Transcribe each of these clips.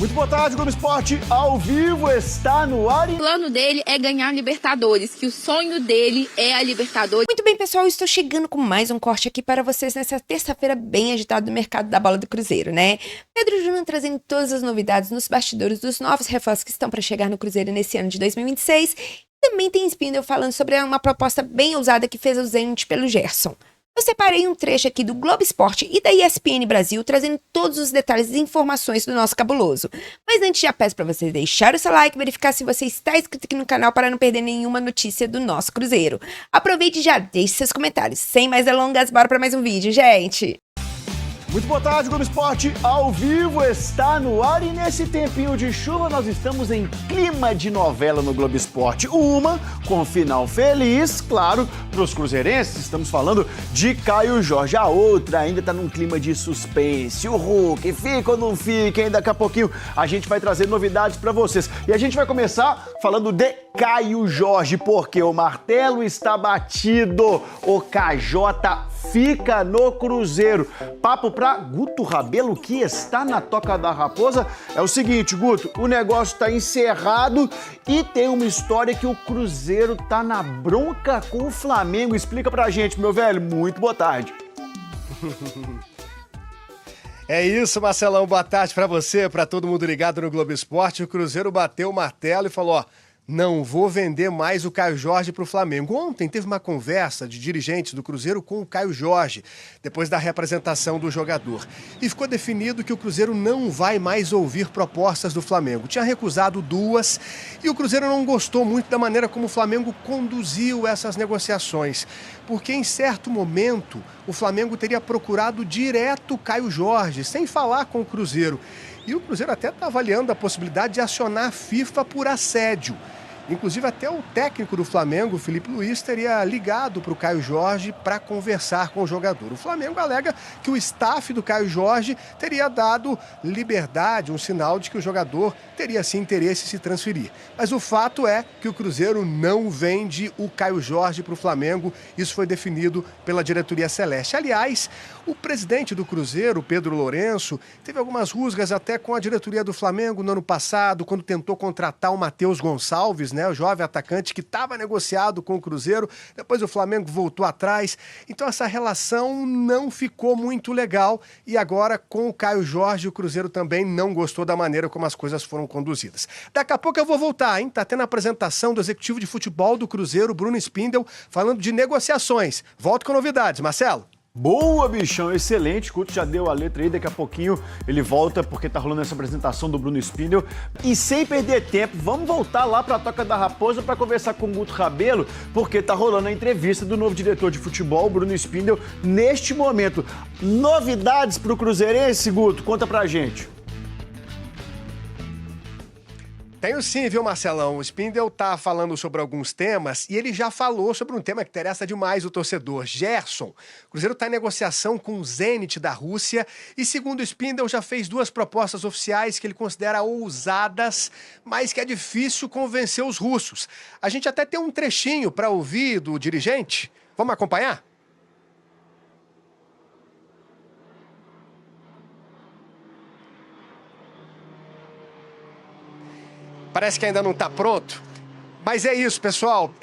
Muito boa tarde, Globo Esporte ao vivo está no ar. O plano dele é ganhar a Libertadores, que o sonho dele é a Libertadores. Muito bem, pessoal, estou chegando com mais um corte aqui para vocês nessa terça-feira bem agitada do mercado da bola do Cruzeiro, né? Pedro Júnior trazendo todas as novidades nos bastidores dos novos reforços que estão para chegar no Cruzeiro nesse ano de 2026. Também tem Spindle falando sobre uma proposta bem ousada que fez o Zenit pelo Gerson. Eu separei um trecho aqui do Globo Esporte e da ESPN Brasil, trazendo todos os detalhes e informações do nosso cabuloso. Mas antes já peço para vocês deixarem o seu like, verificar se você está inscrito aqui no canal para não perder nenhuma notícia do nosso Cruzeiro. Aproveite e já deixe seus comentários. Sem mais delongas, bora para mais um vídeo, gente! Muito boa tarde, Globo Esporte ao vivo está no ar e nesse tempinho de chuva nós estamos em clima de novela no Globo Esporte. Uma com final feliz, claro, para os cruzeirenses, estamos falando de Caio Jorge. A outra ainda está num clima de suspense. O Hulk fica ou não fica? E daqui a pouquinho a gente vai trazer novidades para vocês. E a gente vai começar falando de Caio Jorge, porque o martelo está batido. O KJ fica no Cruzeiro. Papo para Guto Rabelo, que está na Toca da Raposa. É o seguinte, Guto, o negócio está encerrado e tem uma história que o Cruzeiro tá na bronca com o Flamengo. Explica pra gente, meu velho. Muito boa tarde. É isso, Marcelão. Boa tarde pra você, pra todo mundo ligado no Globo Esporte. O Cruzeiro bateu o martelo e falou, ó, não vou vender mais o Caio Jorge para o Flamengo. Ontem teve uma conversa de dirigentes do Cruzeiro com o Caio Jorge, depois da representação do jogador. E ficou definido que o Cruzeiro não vai mais ouvir propostas do Flamengo. Tinha recusado duas e o Cruzeiro não gostou muito da maneira como o Flamengo conduziu essas negociações. Porque em certo momento o Flamengo teria procurado direto o Caio Jorge, sem falar com o Cruzeiro. E o Cruzeiro até está avaliando a possibilidade de acionar a FIFA por assédio. Inclusive, até o técnico do Flamengo, Felipe Luiz, teria ligado para o Caio Jorge para conversar com o jogador. O Flamengo alega que o staff do Caio Jorge teria dado liberdade, um sinal de que o jogador teria, sim, interesse em se transferir. Mas o fato é que o Cruzeiro não vende o Caio Jorge para o Flamengo. Isso foi definido pela diretoria celeste. Aliás, o presidente do Cruzeiro, Pedro Lourenço, teve algumas rusgas até com a diretoria do Flamengo no ano passado, quando tentou contratar o Matheus Gonçalves, né, o jovem atacante que estava negociado com o Cruzeiro. Depois o Flamengo voltou atrás. Então essa relação não ficou muito legal. E agora, com o Caio Jorge, o Cruzeiro também não gostou da maneira como as coisas foram conduzidas. Daqui a pouco eu vou voltar, hein? Tá tendo a apresentação do executivo de futebol do Cruzeiro, Bruno Spindle, falando de negociações. Volto com novidades, Marcelo. Boa, bichão, excelente. Guto já deu a letra aí, daqui a pouquinho ele volta porque tá rolando essa apresentação do Bruno Spindle. E sem perder tempo, vamos voltar lá pra Toca da Raposa para conversar com o Guto Rabelo, porque tá rolando a entrevista do novo diretor de futebol, Bruno Spindle, neste momento. Novidades pro Cruzeirense, Guto? Conta pra gente. Tenho sim, viu, Marcelão? O Spindle tá falando sobre alguns temas e ele já falou sobre um tema que interessa demais o torcedor, Gerson. O Cruzeiro está em negociação com o Zenit da Rússia e, segundo o Spindle, já fez duas propostas oficiais que ele considera ousadas, mas que é difícil convencer os russos. A gente até tem um trechinho para ouvir do dirigente. Vamos acompanhar? Parece que ainda não está pronto, mas é isso, pessoal.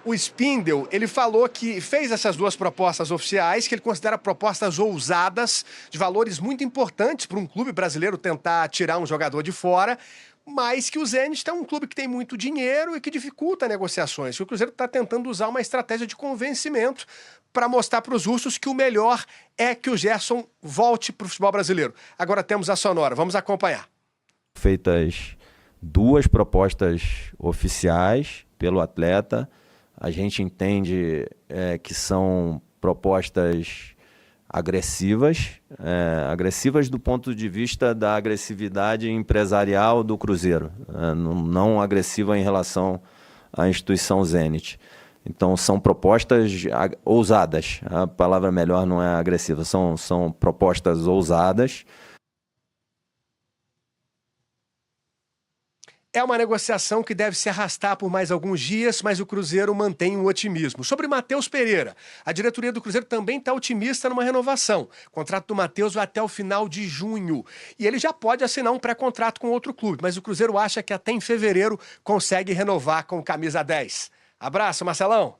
O Spindle, ele falou que fez essas duas propostas oficiais, que ele considera propostas ousadas, de valores muito importantes para um clube brasileiro tentar tirar um jogador de fora, mas que o Zenit é um clube que tem muito dinheiro e que dificulta negociações. O Cruzeiro está tentando usar uma estratégia de convencimento para mostrar para os russos que o melhor é que o Gerson volte para o futebol brasileiro. Agora temos a sonora, vamos acompanhar. Feitas duas propostas oficiais pelo atleta. A gente entende que são propostas agressivas do ponto de vista da agressividade empresarial do Cruzeiro, não agressiva em relação à instituição Zenit. Então são propostas ousadas, a palavra melhor não é agressiva, são propostas ousadas. É uma negociação que deve se arrastar por mais alguns dias, mas o Cruzeiro mantém um otimismo. Sobre Matheus Pereira, a diretoria do Cruzeiro também está otimista numa renovação. O contrato do Matheus vai até o final de junho. E ele já pode assinar um pré-contrato com outro clube, mas o Cruzeiro acha que até em fevereiro consegue renovar com camisa 10. Abraço, Marcelão!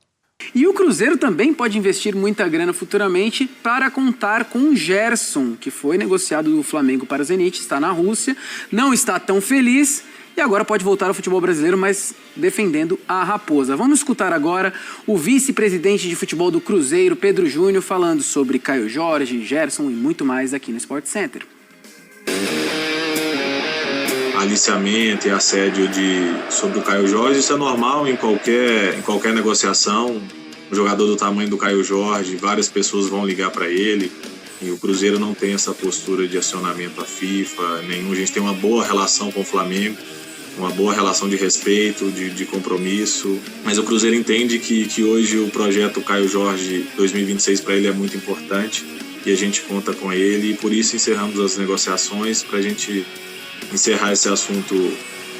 E o Cruzeiro também pode investir muita grana futuramente para contar com o Gerson, que foi negociado do Flamengo para o Zenit, está na Rússia, não está tão feliz e agora pode voltar ao futebol brasileiro, mas defendendo a Raposa. Vamos escutar agora o vice-presidente de futebol do Cruzeiro, Pedro Júnior, falando sobre Caio Jorge, Gerson e muito mais aqui no Sport Center. Aliciamento e assédio sobre o Caio Jorge, isso é normal em qualquer negociação. Um jogador do tamanho do Caio Jorge, várias pessoas vão ligar para ele, e o Cruzeiro não tem essa postura de acionamento à FIFA, nenhum. A gente tem uma boa relação com o Flamengo, uma boa relação de respeito, de compromisso, mas o Cruzeiro entende que hoje o projeto Caio Jorge 2026 para ele é muito importante e a gente conta com ele, e por isso encerramos as negociações para a gente encerrar esse assunto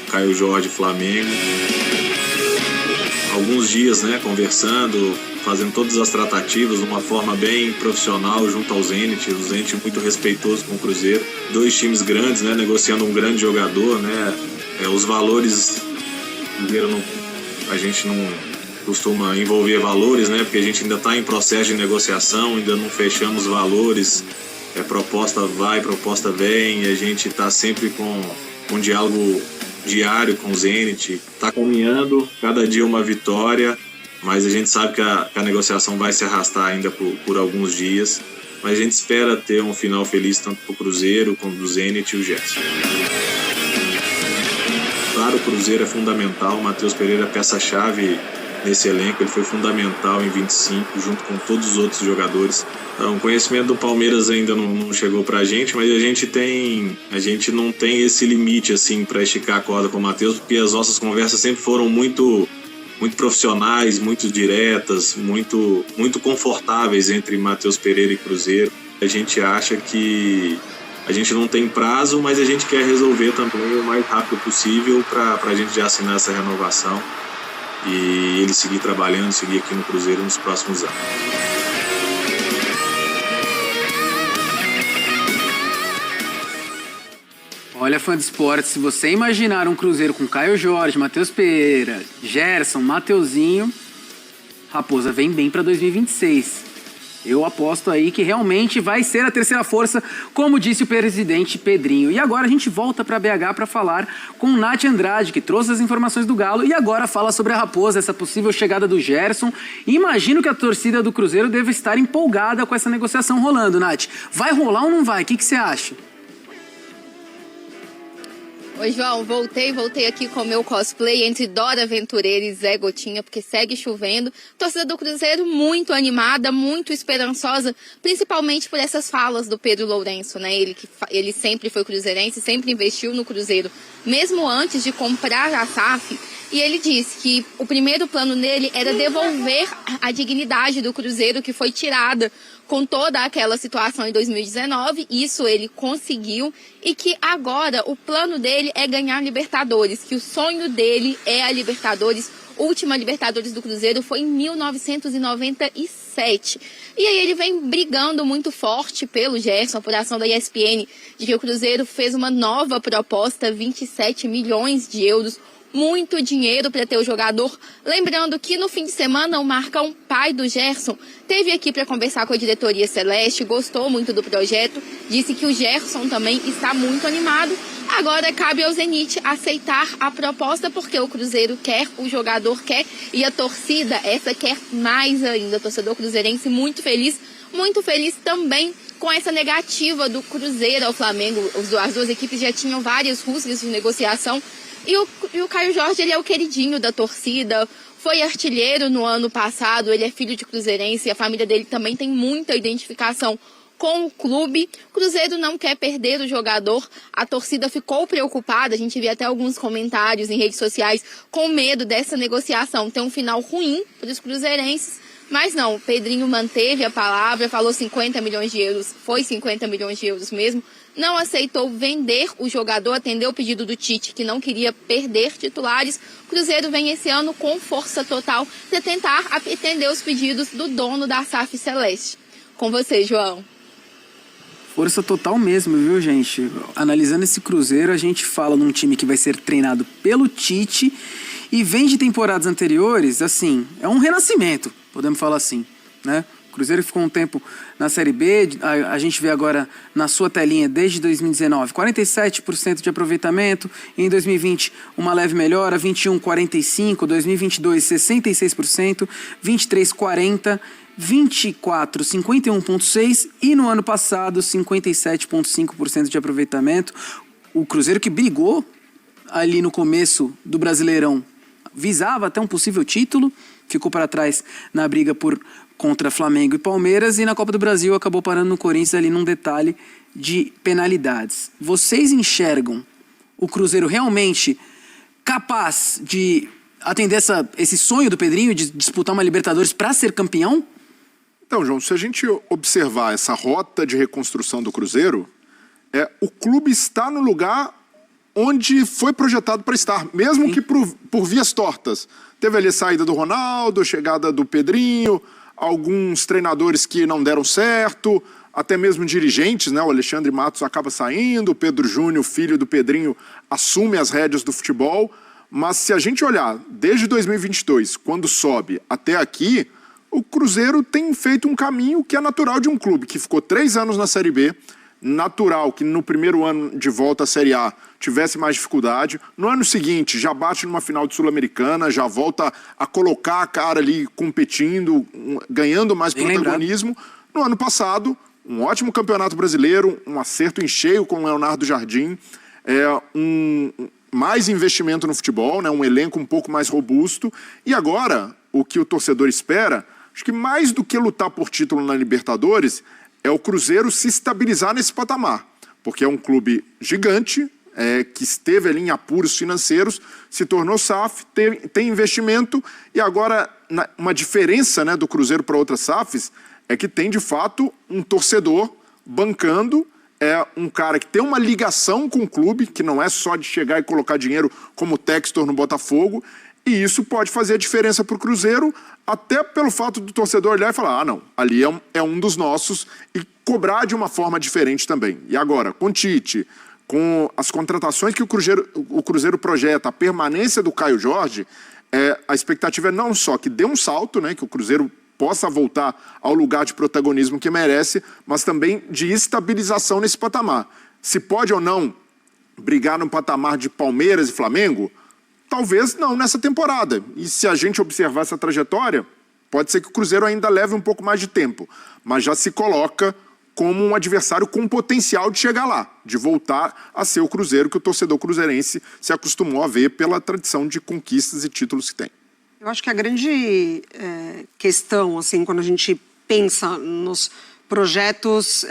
Caio Jorge Flamengo. Alguns dias, conversando, fazendo todas as tratativas de uma forma bem profissional junto ao Zenit, o Zenit muito respeitoso com o Cruzeiro. 2 times grandes, negociando um grande jogador, os valores, a gente não costuma envolver valores, porque a gente ainda está em processo de negociação, ainda não fechamos valores. Proposta vai, proposta vem, a gente está sempre com um diálogo diário com o Zenit, está caminhando, cada dia uma vitória, mas a gente sabe que a negociação vai se arrastar ainda por alguns dias, mas a gente espera ter um final feliz tanto para o Cruzeiro como do Zenit e o Gerson. Claro, o Cruzeiro é fundamental, o Matheus Pereira é peça-chave nesse elenco, ele foi fundamental em 25, junto com todos os outros jogadores. Então, o conhecimento do Palmeiras ainda não chegou pra gente, mas a gente não tem esse limite assim para esticar a corda com o Matheus, porque as nossas conversas sempre foram muito profissionais, muito diretas, muito confortáveis entre Matheus Pereira e Cruzeiro. A gente acha que a gente não tem prazo, mas a gente quer resolver também o mais rápido possível para a gente já assinar essa renovação e ele seguir trabalhando, seguir aqui no Cruzeiro nos próximos anos. Olha, fã de esporte, se você imaginar um Cruzeiro com Caio Jorge, Matheus Pereira, Gerson, Mateuzinho, Raposa vem bem para 2026. Eu aposto aí que realmente vai ser a terceira força, como disse o presidente Pedrinho. E agora a gente volta para BH para falar com Nath Andrade, que trouxe as informações do Galo e agora fala sobre a Raposa, essa possível chegada do Gerson. E imagino que a torcida do Cruzeiro deve estar empolgada com essa negociação rolando, Nath. Vai rolar ou não vai? O que você acha? Oi, João, voltei aqui com o meu cosplay entre Dora Aventureira e Zé Gotinha, porque segue chovendo. Torcida do Cruzeiro muito animada, muito esperançosa, principalmente por essas falas do Pedro Lourenço, Ele sempre foi cruzeirense, sempre investiu no Cruzeiro, mesmo antes de comprar a SAF. E ele disse que o primeiro plano dele era devolver a dignidade do Cruzeiro, que foi tirada com toda aquela situação em 2019, isso ele conseguiu, e que agora o plano dele é ganhar Libertadores, que o sonho dele é a Libertadores. Última Libertadores do Cruzeiro foi em 1997. E aí ele vem brigando muito forte pelo Gerson, por ação da ESPN, de que o Cruzeiro fez uma nova proposta, 27 milhões de euros, muito dinheiro para ter o jogador. Lembrando que no fim de semana o Marcão, pai do Gerson, esteve aqui para conversar com a diretoria celeste, gostou muito do projeto, disse que o Gerson também está muito animado. Agora cabe ao Zenit aceitar a proposta, porque o Cruzeiro quer, o jogador quer e a torcida, essa quer mais ainda. O torcedor cruzeirense muito feliz também com essa negativa do Cruzeiro ao Flamengo. As duas equipes já tinham várias rusgas de negociação. E o Caio Jorge, ele é o queridinho da torcida, foi artilheiro no ano passado, ele é filho de cruzeirense, a família dele também tem muita identificação com o clube. O Cruzeiro não quer perder o jogador, a torcida ficou preocupada, a gente vê até alguns comentários em redes sociais com medo dessa negociação ter um final ruim para os cruzeirenses. Mas não, o Pedrinho manteve a palavra, falou 50 milhões de euros, foi 50 milhões de euros mesmo, não aceitou vender o jogador, atendeu o pedido do Tite, que não queria perder titulares. O Cruzeiro vem esse ano com força total para tentar atender os pedidos do dono da SAF Celeste. Com você, João. Força total mesmo, viu, gente? Analisando esse Cruzeiro, a gente fala num time que vai ser treinado pelo Tite e vem de temporadas anteriores, assim, é um renascimento, podemos falar assim, né? O Cruzeiro ficou um tempo na Série B, a gente vê agora na sua telinha, desde 2019, 47% de aproveitamento, e em 2020 uma leve melhora, 21, 45%, 2022, 66%, 23, 40%, 24, 51,6% e no ano passado 57,5% de aproveitamento. O Cruzeiro que brigou ali no começo do Brasileirão, visava até um possível título, ficou para trás na briga contra Flamengo e Palmeiras e na Copa do Brasil acabou parando no Corinthians ali num detalhe de penalidades. Vocês enxergam o Cruzeiro realmente capaz de atender esse sonho do Pedrinho de disputar uma Libertadores para ser campeão? Então, João, se a gente observar essa rota de reconstrução do Cruzeiro, o clube está no lugar onde foi projetado para estar, mesmo Sim. que por vias tortas. Teve ali a saída do Ronaldo, a chegada do Pedrinho, alguns treinadores que não deram certo, até mesmo dirigentes, né? O Alexandre Matos acaba saindo, o Pedro Júnior, filho do Pedrinho, assume as rédeas do futebol. Mas se a gente olhar desde 2022, quando sobe até aqui, o Cruzeiro tem feito um caminho que é natural de um clube que ficou 3 anos na Série B, natural que no primeiro ano de volta à Série A tivesse mais dificuldade, no ano seguinte já bate numa final de Sul-Americana, já volta a colocar a cara ali competindo, ganhando mais protagonismo. No ano passado, um ótimo campeonato brasileiro, um acerto em cheio com o Leonardo Jardim, mais investimento no futebol, né, um elenco um pouco mais robusto, e agora o que o torcedor espera, acho que mais do que lutar por título na Libertadores, é o Cruzeiro se estabilizar nesse patamar. Porque é um clube gigante, que esteve ali em apuros financeiros, se tornou SAF, tem investimento, e agora uma diferença, né, do Cruzeiro para outras SAFs é que tem de fato um torcedor bancando, um cara que tem uma ligação com o clube, que não é só de chegar e colocar dinheiro como o Textor no Botafogo, e isso pode fazer a diferença para o Cruzeiro, até pelo fato do torcedor olhar e falar, não, ali é um dos nossos, e cobrar de uma forma diferente também. E agora, com o Tite, com as contratações que o Cruzeiro projeta, a permanência do Caio Jorge, a expectativa é não só que dê um salto, né, que o Cruzeiro possa voltar ao lugar de protagonismo que merece, mas também de estabilização nesse patamar. Se pode ou não brigar no patamar de Palmeiras e Flamengo, talvez não nessa temporada. E se a gente observar essa trajetória, pode ser que o Cruzeiro ainda leve um pouco mais de tempo, mas já se coloca como um adversário com potencial de chegar lá, de voltar a ser o Cruzeiro que o torcedor cruzeirense se acostumou a ver pela tradição de conquistas e títulos que tem. Eu acho que a grande questão, assim, quando a gente pensa nos projetos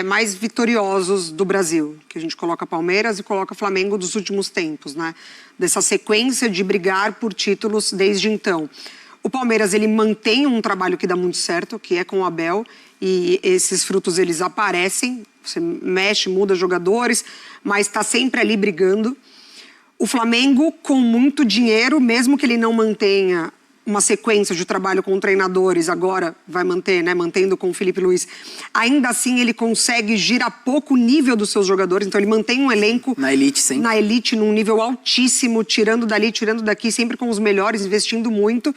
mais vitoriosos do Brasil, que a gente coloca Palmeiras e coloca Flamengo dos últimos tempos, né? Dessa sequência de brigar por títulos desde então. O Palmeiras, ele mantém um trabalho que dá muito certo, que é com o Abel, e esses frutos, eles aparecem, você mexe, muda jogadores, mas está sempre ali brigando. O Flamengo, com muito dinheiro, mesmo que ele não mantenha uma sequência de trabalho com treinadores, agora vai manter, né, mantendo com o Felipe Luiz, ainda assim ele consegue girar pouco o nível dos seus jogadores, então ele mantém um elenco na elite, sim. Na elite, num nível altíssimo, tirando dali, tirando daqui, sempre com os melhores, investindo muito.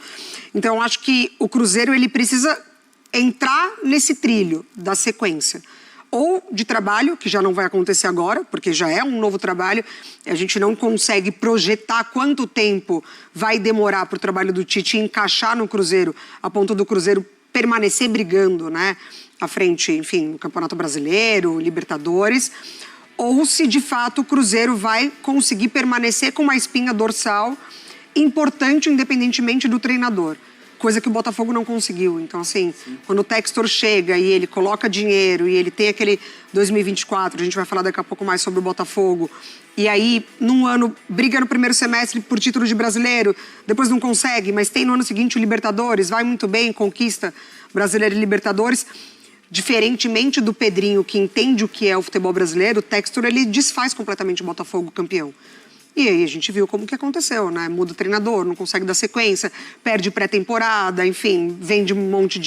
Então eu acho que o Cruzeiro, ele precisa entrar nesse trilho da sequência. Ou de trabalho, que já não vai acontecer agora, porque já é um novo trabalho, a gente não consegue projetar quanto tempo vai demorar para o trabalho do Tite encaixar no Cruzeiro, a ponto do Cruzeiro permanecer brigando, né, à frente, enfim, no Campeonato Brasileiro, Libertadores, ou se de fato o Cruzeiro vai conseguir permanecer com uma espinha dorsal importante, independentemente do treinador. Coisa que o Botafogo não conseguiu. Então, assim, sim, quando o Textor chega e ele coloca dinheiro e ele tem aquele 2024, a gente vai falar daqui a pouco mais sobre o Botafogo, e aí, num ano, briga no primeiro semestre por título de brasileiro, depois não consegue, mas tem no ano seguinte o Libertadores, vai muito bem, conquista Brasileiro e Libertadores. diferentemente do Pedrinho, que entende o que é o futebol brasileiro, o Textor, ele desfaz completamente o Botafogo campeão. E aí a gente viu como que aconteceu, né? Muda o treinador, não consegue dar sequência, perde pré-temporada, enfim, vende um monte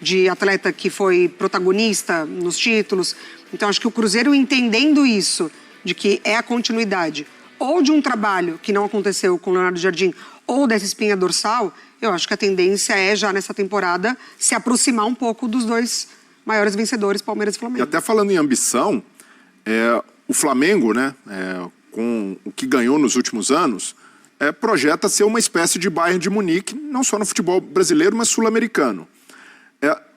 de atleta que foi protagonista nos títulos. Então acho que o Cruzeiro, entendendo isso, de que é a continuidade, ou de um trabalho que não aconteceu com o Leonardo Jardim, ou dessa espinha dorsal, eu acho que a tendência é, já nessa temporada, se aproximar um pouco dos dois maiores vencedores, Palmeiras e Flamengo. E até falando em ambição, o Flamengo, né, com o que ganhou nos últimos anos, projeta ser uma espécie de Bayern de Munique, não só no futebol brasileiro, mas sul-americano.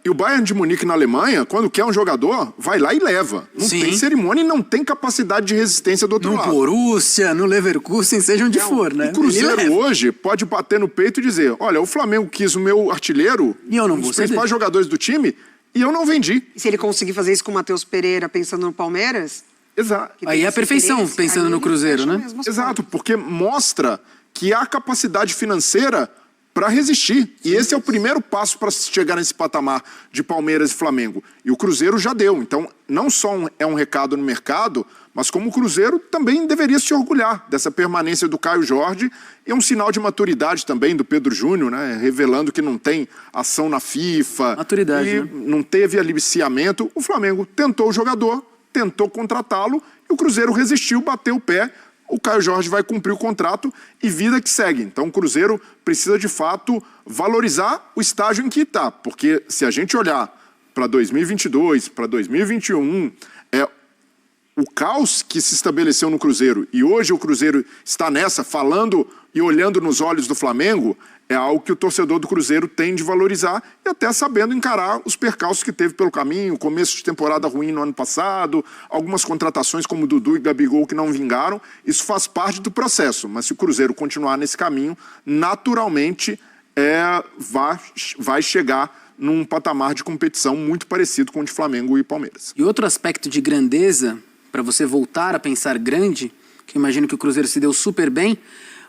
E o Bayern de Munique na Alemanha, quando quer um jogador, vai lá e leva. Não tem cerimônia e não tem capacidade de resistência do outro lado. No Borussia, no Leverkusen, seja onde for, né? O Cruzeiro hoje pode bater no peito e dizer, olha, o Flamengo quis o meu artilheiro, e eu não um vou dos principais jogadores do time, e eu não vendi. E se ele conseguir fazer isso com o Matheus Pereira, pensando no Palmeiras... Exato. Aí é a perfeição, pensando no Cruzeiro, né? Exato, porque mostra que há capacidade financeira para resistir. E esse é o primeiro passo para chegar nesse patamar de Palmeiras e Flamengo. E o Cruzeiro já deu. Então, não só é um recado no mercado, mas como o Cruzeiro também deveria se orgulhar dessa permanência do Caio Jorge. E é um sinal de maturidade também do Pedro Júnior, né? Revelando que não tem ação na FIFA. Maturidade, e né? não teve aliciamento. O Flamengo tentou o jogador, tentou contratá-lo, e o Cruzeiro resistiu, bateu o pé. O Caio Jorge vai cumprir o contrato e vida que segue. Então o Cruzeiro precisa, de fato, valorizar o estágio em que está. Porque se a gente olhar para 2022, para 2021, o caos que se estabeleceu no Cruzeiro, e hoje o Cruzeiro está nessa, falando e olhando nos olhos do Flamengo, é algo que o torcedor do Cruzeiro tem de valorizar e até sabendo encarar os percalços que teve pelo caminho, começo de temporada ruim no ano passado, algumas contratações como Dudu e Gabigol que não vingaram. Isso faz parte do processo, mas se o Cruzeiro continuar nesse caminho, naturalmente vai chegar num patamar de competição muito parecido com o de Flamengo e Palmeiras. E outro aspecto de grandeza, para você voltar a pensar grande, que eu imagino que o Cruzeiro se deu super bem,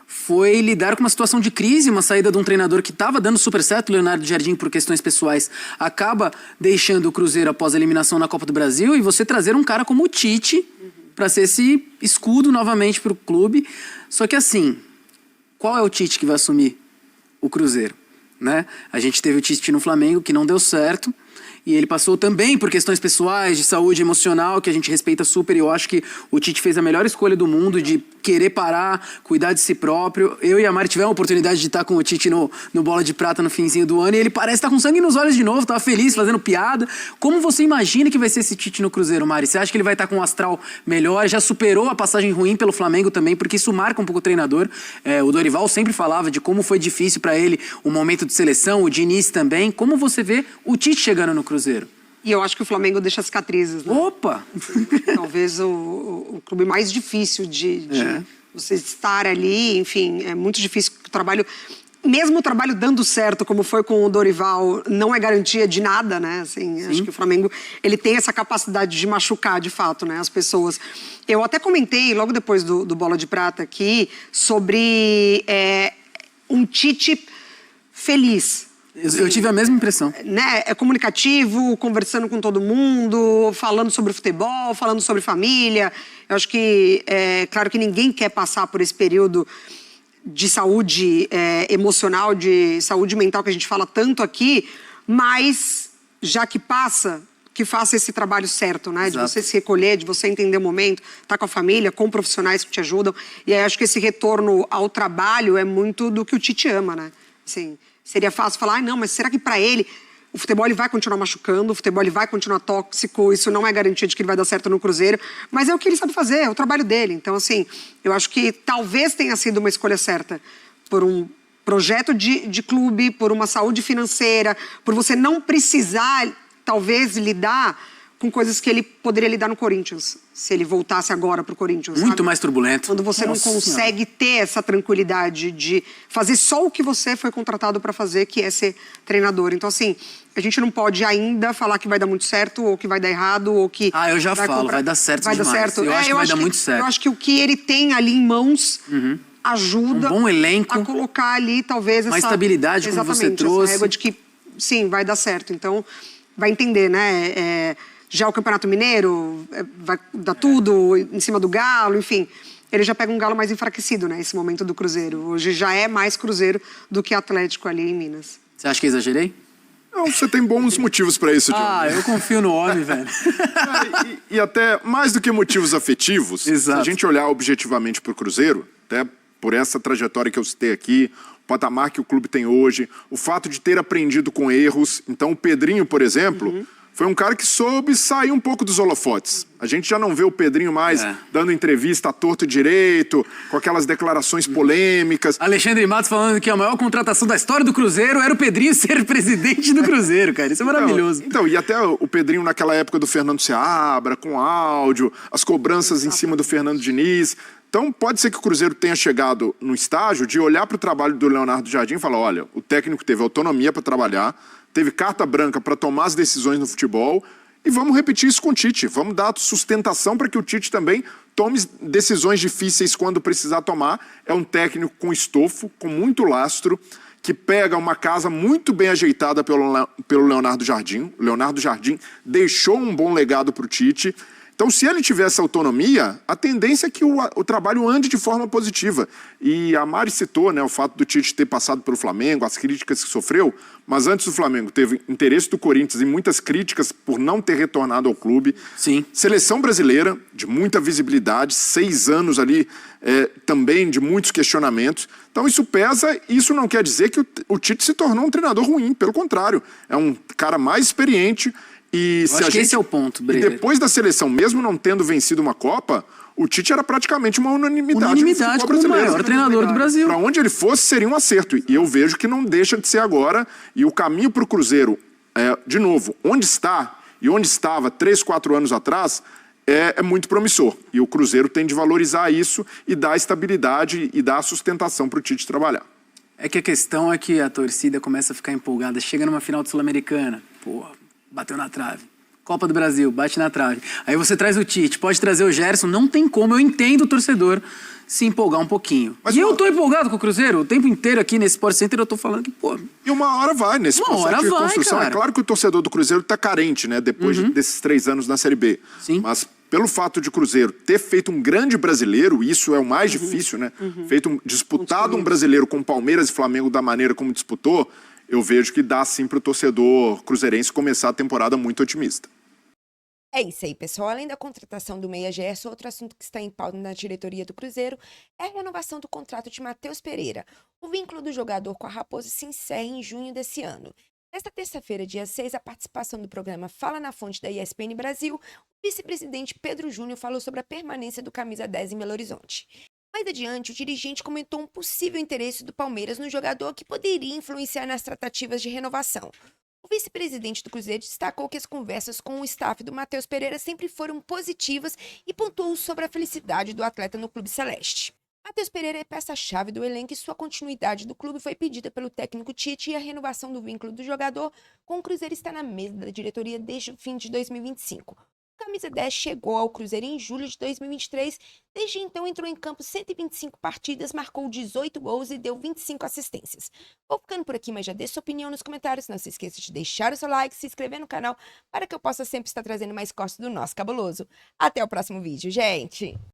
foi lidar com uma situação de crise, uma saída de um treinador que estava dando super certo, o Leonardo Jardim, por questões pessoais, acaba deixando o Cruzeiro após a eliminação na Copa do Brasil, e você trazer um cara como o Tite para ser esse escudo novamente para o clube. Só que assim, qual é o Tite que vai assumir o Cruzeiro? Né? A gente teve o Tite no Flamengo, que não deu certo, e ele passou também por questões pessoais, de saúde emocional, que a gente respeita super, e eu acho que o Tite fez a melhor escolha do mundo de querer parar, cuidar de si próprio. Eu e a Mari tivemos a oportunidade de estar com o Tite no Bola de Prata no finzinho do ano, e ele parece estar com sangue nos olhos de novo, estava feliz, fazendo piada. Como você imagina que vai ser esse Tite no Cruzeiro, Mari? Você acha que ele vai estar com um astral melhor? Já superou a passagem ruim pelo Flamengo também, porque isso marca um pouco o treinador. O Dorival sempre falava de como foi difícil para ele o momento de seleção, o Diniz também. Como você vê o Tite chegando no Cruzeiro? E eu acho que o Flamengo deixa cicatrizes, né? Opa! Talvez o clube mais difícil de você estar ali, enfim, é muito difícil. O trabalho, mesmo o trabalho dando certo, como foi com o Dorival, não é garantia de nada, né? Assim, acho que o Flamengo, ele tem essa capacidade de machucar, de fato, né, as pessoas. Eu até comentei, logo depois do Bola de Prata aqui, sobre um Tite feliz. Eu tive a mesma impressão. Né? É comunicativo, conversando com todo mundo, falando sobre futebol, falando sobre família. Eu acho que, claro que ninguém quer passar por esse período de saúde emocional, de saúde mental que a gente fala tanto aqui, mas já que passa, que faça esse trabalho certo, né? Exato. De você se recolher, de você entender o momento, estar com a família, com profissionais que te ajudam. E aí acho que esse retorno ao trabalho é muito do que o Tite ama, né? Assim, seria fácil falar, não, mas será que para ele o futebol ele vai continuar machucando, o futebol ele vai continuar tóxico, isso não é garantia de que ele vai dar certo no Cruzeiro, mas é o que ele sabe fazer, é o trabalho dele. Então, assim, eu acho que talvez tenha sido uma escolha certa por um projeto de clube, por uma saúde financeira, por você não precisar, talvez, lidar com coisas que ele poderia lidar no Corinthians, se ele voltasse agora pro Corinthians. Muito sabe? Mais turbulento. Quando você não consegue ter essa tranquilidade de fazer só o que você foi contratado para fazer, que é ser treinador. Então, assim, a gente não pode ainda falar que vai dar muito certo, ou que vai dar errado, ou que... eu já falo, vai dar certo demais. Dar certo. Eu acho que vai dar muito certo. Eu acho que o que ele tem ali em mãos... ajuda um bom elenco, a colocar ali, talvez, uma estabilidade, como você trouxe. Essa régua de que, sim, vai dar certo. Então, vai entender, né? Já o Campeonato Mineiro vai dar tudo em cima do Galo, enfim. Ele já pega um Galo mais enfraquecido, né? Esse momento do Cruzeiro. Hoje já é mais Cruzeiro do que Atlético ali em Minas. Você acha que exagerei? Não, você tem bons motivos para isso, Diogo. Eu confio no homem, velho. E até mais do que motivos afetivos, Exato. se a gente olhar objetivamente para o Cruzeiro, até por essa trajetória que eu citei aqui, o patamar que o clube tem hoje, o fato de ter aprendido com erros. Então, o Pedrinho, por exemplo, foi um cara que soube sair um pouco dos holofotes. A gente já não vê o Pedrinho mais dando entrevista à torto e direito, com aquelas declarações polêmicas. Alexandre Matos falando que a maior contratação da história do Cruzeiro era o Pedrinho ser presidente do Cruzeiro, cara. Isso é maravilhoso. Então, e até o Pedrinho naquela época do Fernando Seabra, com áudio, as cobranças em cima do Fernando Diniz. Então, pode ser que o Cruzeiro tenha chegado no estágio de olhar para o trabalho do Leonardo Jardim e falar, olha, o técnico teve autonomia para trabalhar, teve carta branca para tomar as decisões no futebol e vamos repetir isso com o Tite. Vamos dar sustentação para que o Tite também tome decisões difíceis quando precisar tomar. É um técnico com estofo, com muito lastro, que pega uma casa muito bem ajeitada pelo Leonardo Jardim. O Leonardo Jardim deixou um bom legado para o Tite. Então, se ele tiver essa autonomia, a tendência é que o trabalho ande de forma positiva. E a Mari citou, né, o fato do Tite ter passado pelo Flamengo, as críticas que sofreu, mas antes do Flamengo teve interesse do Corinthians e muitas críticas por não ter retornado ao clube. Sim. Seleção brasileira, de muita visibilidade, 6 anos ali também de muitos questionamentos. Então isso pesa e isso não quer dizer que o Tite se tornou um treinador ruim, pelo contrário. É um cara mais experiente. E acho que esse é o ponto, E Breyer. depois da seleção, mesmo não tendo vencido uma Copa, o Tite era praticamente uma unanimidade. Unanimidade como o maior treinador do Brasil. Para onde ele fosse, seria um acerto. E eu vejo que não deixa de ser agora. E o caminho para o Cruzeiro, de novo, onde está e onde estava 3, 4 anos atrás, é muito promissor. E o Cruzeiro tem de valorizar isso e dar estabilidade e dar sustentação para o Tite trabalhar. É que a questão é que a torcida começa a ficar empolgada. Chega numa final de Sul-Americana, bateu na trave. Copa do Brasil, bate na trave. Aí você traz o Tite, pode trazer o Gerson, não tem como, eu entendo o torcedor se empolgar um pouquinho. Mas eu tô empolgado com o Cruzeiro, o tempo inteiro aqui nesse Sport Center eu tô falando que, E uma hora vai nesse processo de reconstrução. Cara. É claro que o torcedor do Cruzeiro tá carente, né, depois desses 3 anos na Série B. Sim. Mas pelo fato de Cruzeiro ter feito um grande brasileiro, isso é o mais difícil, né? Disputado um brasileiro com Palmeiras e Flamengo da maneira como disputou, eu vejo que dá sim para o torcedor cruzeirense começar a temporada muito otimista. É isso aí, pessoal. Além da contratação do Meia Gerson, outro assunto que está em pauta na diretoria do Cruzeiro é a renovação do contrato de Matheus Pereira. O vínculo do jogador com a Raposa se encerra em junho desse ano. Nesta terça-feira, dia 6, a participação do programa Fala na Fonte da ESPN Brasil, o vice-presidente Pedro Júnior falou sobre a permanência do camisa 10 em Belo Horizonte. Mais adiante, o dirigente comentou um possível interesse do Palmeiras no jogador que poderia influenciar nas tratativas de renovação. O vice-presidente do Cruzeiro destacou que as conversas com o staff do Matheus Pereira sempre foram positivas e pontuou sobre a felicidade do atleta no Clube Celeste. Matheus Pereira é peça-chave do elenco e sua continuidade do clube foi pedida pelo técnico Tite e a renovação do vínculo do jogador com o Cruzeiro está na mesa da diretoria desde o fim de 2025. O camisa 10 chegou ao Cruzeiro em julho de 2023, desde então entrou em campo 125 partidas, marcou 18 gols e deu 25 assistências. Vou ficando por aqui, mas já deixe sua opinião nos comentários, não se esqueça de deixar o seu like, se inscrever no canal, para que eu possa sempre estar trazendo mais cortes do nosso cabuloso. Até o próximo vídeo, gente!